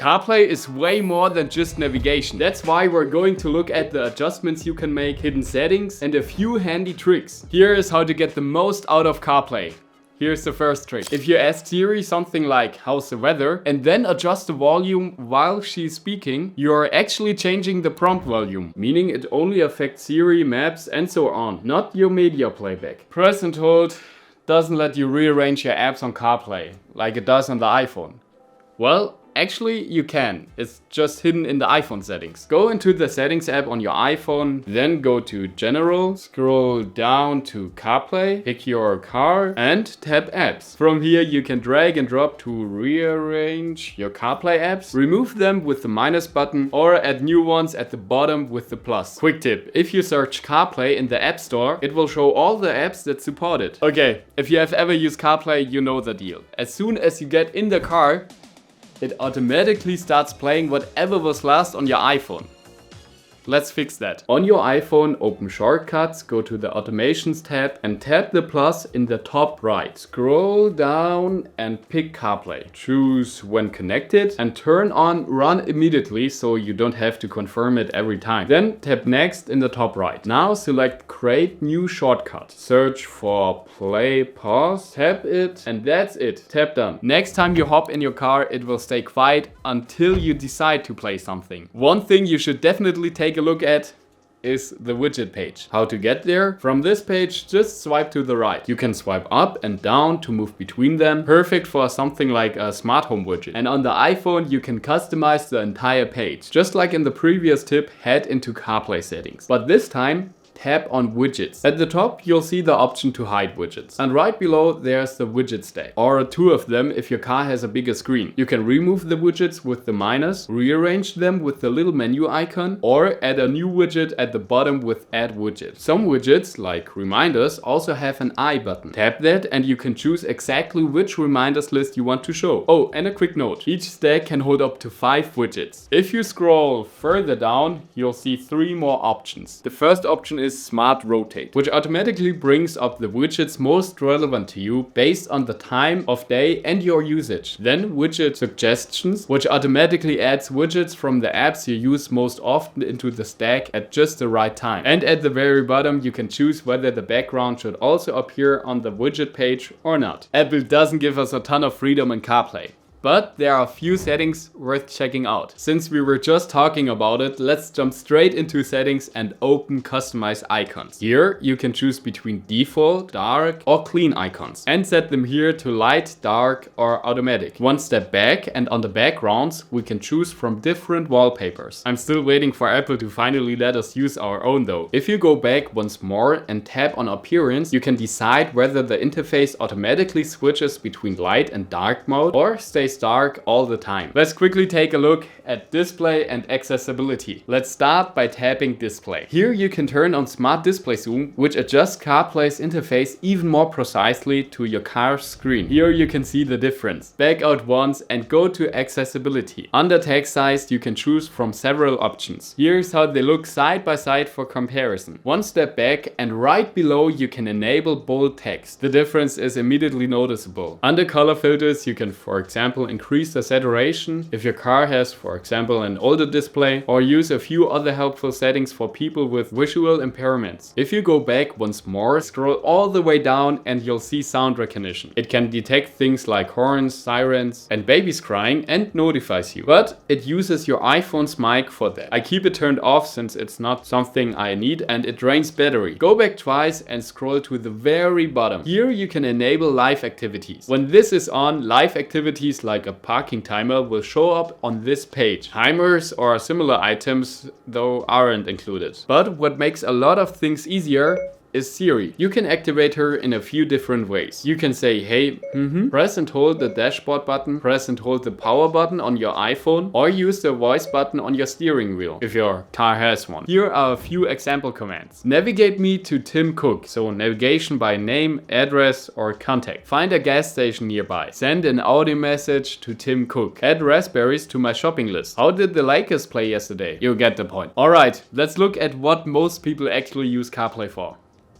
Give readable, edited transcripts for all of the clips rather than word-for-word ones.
CarPlay is way more than just navigation. That's why we're going to look at the adjustments you can make, hidden settings, and a few handy tricks. Here is how to get the most out of CarPlay. Here's the first trick. If you ask Siri something like, how's the weather? And then adjust the volume while she's speaking, you're actually changing the prompt volume, meaning it only affects Siri, Maps, and so on, not your media playback. Press and hold doesn't let you rearrange your apps on CarPlay, like it does on the iPhone. Well, actually, you can. It's just hidden in the iPhone settings. Go into the Settings app on your iPhone, then go to General, scroll down to CarPlay, pick your car, and tap Apps. From here, you can drag and drop to rearrange your CarPlay apps, remove them with the minus button, or add new ones at the bottom with the plus. Quick tip, if you search CarPlay in the App Store, it will show all the apps that support it. Okay, if you have ever used CarPlay, you know the deal. As soon as you get in the car, it automatically starts playing whatever was last on your iPhone. Let's fix that. On your iPhone, open Shortcuts, go to the Automations tab and tap the plus in the top right. Scroll down and pick CarPlay. Choose when connected and turn on Run immediately so you don't have to confirm it every time. Then tap Next in the top right. Now select Create New Shortcut. Search for Play Pause, tap it, and that's it. Tap Done. Next time you hop in your car, it will stay quiet until you decide to play something. One thing you should definitely take a look at is the widget page. How to get there? From this page, just swipe to the right. You can swipe up and down to move between them. Perfect for something like a smart home widget. And on the iPhone, you can customize the entire page. Just like in the previous tip, head into CarPlay settings. But this time, tap on Widgets. At the top, you'll see the option to hide widgets. And right below, there's the widget stack, or two of them if your car has a bigger screen. You can remove the widgets with the minus, rearrange them with the little menu icon, or add a new widget at the bottom with Add Widget. Some widgets, like reminders, also have an I button. Tap that and you can choose exactly which reminders list you want to show. Oh, and a quick note. Each stack can hold up to 5 widgets. If you scroll further down, you'll see 3 more options. The first option is Smart Rotate, which automatically brings up the widgets most relevant to you based on the time of day and your usage. Then Widget Suggestions, which automatically adds widgets from the apps you use most often into the stack at just the right time. And at the very bottom, you can choose whether the background should also appear on the widget page or not. Apple doesn't give us a ton of freedom in CarPlay. But there are a few settings worth checking out. Since we were just talking about it, let's jump straight into settings and open customize icons. Here you can choose between default, dark or clean icons and set them here to light, dark or automatic. One step back and on the backgrounds we can choose from different wallpapers. I'm still waiting for Apple to finally let us use our own though. If you go back once more and tap on appearance, you can decide whether the interface automatically switches between light and dark mode or stays dark all the time. Let's quickly take a look at display and accessibility. Let's start by tapping display. Here you can turn on smart display zoom, which adjusts CarPlay's interface even more precisely to your car's screen. Here you can see the difference. Back out once and go to accessibility. Under text size you can choose from several options. Here's how they look side by side for comparison. One step back and right below you can enable bold text. The difference is immediately noticeable. Under color filters you can, for example, increase the saturation if your car has, for example, an older display, or use a few other helpful settings for people with visual impairments. If you go back once more, scroll all the way down and you'll see sound recognition. It can detect things like horns, sirens and babies crying and notifies you. But it uses your iPhone's mic for that. I keep it turned off since it's not something I need and it drains battery. Go back twice and scroll to the very bottom. Here you can enable live activities. When this is on, live activities like a parking timer will show up on this page. Timers or similar items though aren't included. But what makes a lot of things easier is Siri. You can activate her in a few different ways. You can say, hey, press and hold the dashboard button, press and hold the power button on your iPhone, or use the voice button on your steering wheel, if your car has one. Here are a few example commands. Navigate me to Tim Cook, so navigation by name, address, or contact. Find a gas station nearby. Send an audio message to Tim Cook. Add raspberries to my shopping list. How did the Lakers play yesterday? You get the point. Alright, let's look at what most people actually use CarPlay for.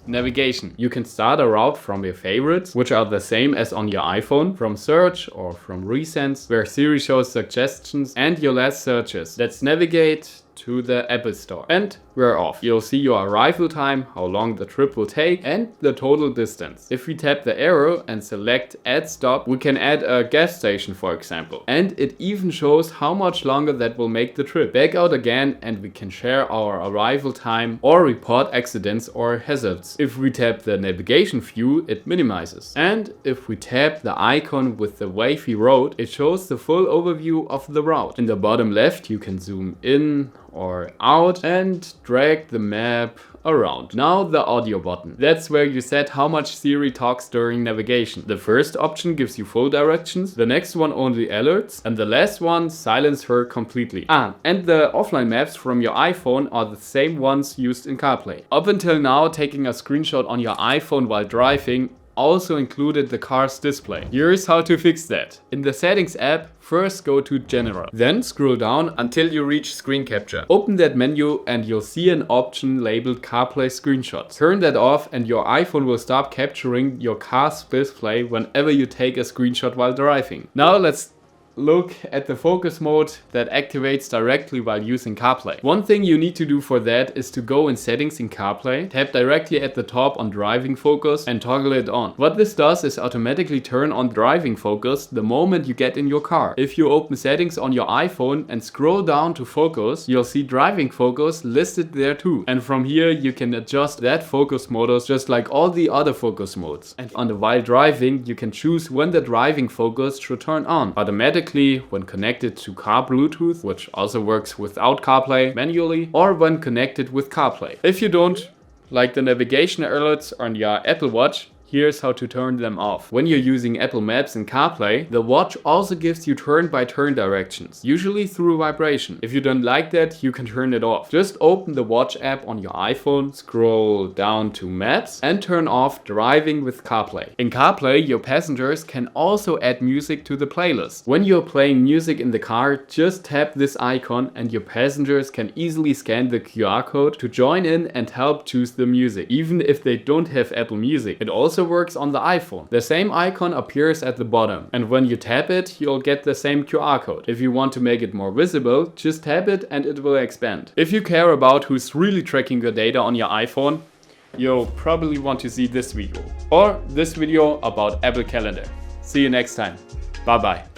Navigation. You can start a route from your favorites, which are the same as on your iPhone, from search or from recents, where Siri shows suggestions and your last searches. Let's navigate to the Apple Store. And we're off. You'll see your arrival time, how long the trip will take, and the total distance. If we tap the arrow and select add stop, we can add a gas station, for example. And it even shows how much longer that will make the trip. Back out again and we can share our arrival time or report accidents or hazards. If we tap the navigation view, it minimizes. And if we tap the icon with the wavy road, it shows the full overview of the route. In the bottom left, you can zoom in or out and drag the map around. Now the audio button. That's where you set how much Siri talks during navigation. The first option gives you full directions, the next one only alerts, and the last one silence her completely. And the offline maps from your iPhone are the same ones used in CarPlay. Up until now, taking a screenshot on your iPhone while driving also included the car's display. Here's how to fix that. In the Settings app, first go to General. Then scroll down until you reach Screen Capture. Open that menu and you'll see an option labeled CarPlay Screenshots. Turn that off and your iPhone will stop capturing your car's display whenever you take a screenshot while driving. Now let's look at the focus mode that activates directly while using CarPlay. One thing you need to do for that is to go in Settings in CarPlay, tap directly at the top on Driving Focus and toggle it on. What this does is automatically turn on Driving Focus the moment you get in your car. If you open Settings on your iPhone and scroll down to Focus, you'll see Driving Focus listed there too. And from here you can adjust that focus modus just like all the other focus modes. And on the while driving, you can choose when the driving focus should turn on. Automatically when connected to car Bluetooth, which also works without CarPlay manually, or when connected with CarPlay. If you don't like the navigation alerts on your Apple Watch, here's how to turn them off. When you're using Apple Maps and CarPlay, the watch also gives you turn-by-turn directions, usually through vibration. If you don't like that, you can turn it off. Just open the watch app on your iPhone, scroll down to Maps, and turn off Driving with CarPlay. In CarPlay, your passengers can also add music to the playlist. When you're playing music in the car, just tap this icon and your passengers can easily scan the QR code to join in and help choose the music, even if they don't have Apple Music. It also works on the iPhone. The same icon appears at the bottom, and when you tap it, you'll get the same QR code. If you want to make it more visible, just tap it and it will expand. If you care about who's really tracking your data on your iPhone, you'll probably want to see this video or this video about Apple Calendar. See you next time. Bye bye.